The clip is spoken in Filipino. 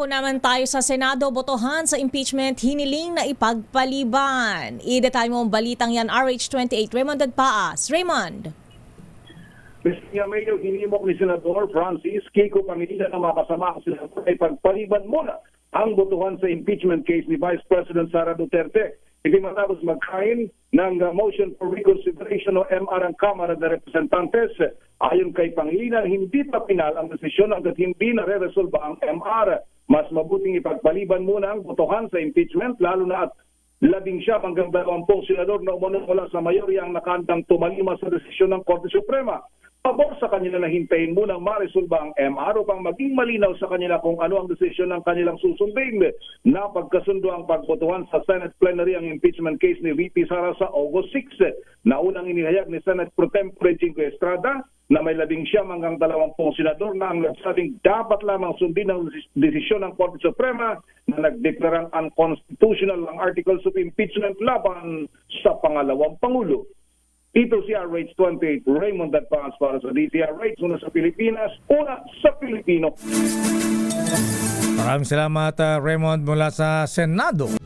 Dako naman tayo sa Senado, botohan sa impeachment hiniling na ipagpaliban. I-detay mo ang balitang yan, RH28, Raymond Agpaas. Raymond. Mr. Mayor, hinimok ni Senador Francis Kiko Pangilinan na makasama ang senador ay pagpaliban muna ang botohan sa impeachment case ni Vice President Sara Duterte. Hindi matapos magkain ng motion for reconsideration o MR ang Kamara de Representantes. Ayon kay Pangilinan, hindi pa pinal ang desisyon hanggat hindi nare-resolba ang MR. Mas mabuting ipagpaliban muna ang botohan sa impeachment, lalo na at 11 hanggang 20 senador na umano mula sa mayorya ang nakandang tumalima sa desisyon ng Korte Suprema. Pabor sa kanila na hintayin munang maresolba ang MR upang maging malinaw sa kanila kung ano ang desisyon ng kanilang susundin. Napagkasundo ang pagbotohan sa Senate plenary ang impeachment case ni VP Sara sa August 6. Naunang inihayag ni Senate Pro Tempore Jingo Estrada na may 11 hanggang 20 senador na ang nagsabing dapat lamang sundin ang desisyon ng Korte Suprema na nagdeklarang unconstitutional ang articles of impeachment laban sa pangalawang Pangulo. Ito si RH28, Raymond Agpaas para sa DZRH, una sa Pilipinas, una sa Pilipino. Maraming salamat Raymond mula sa Senado.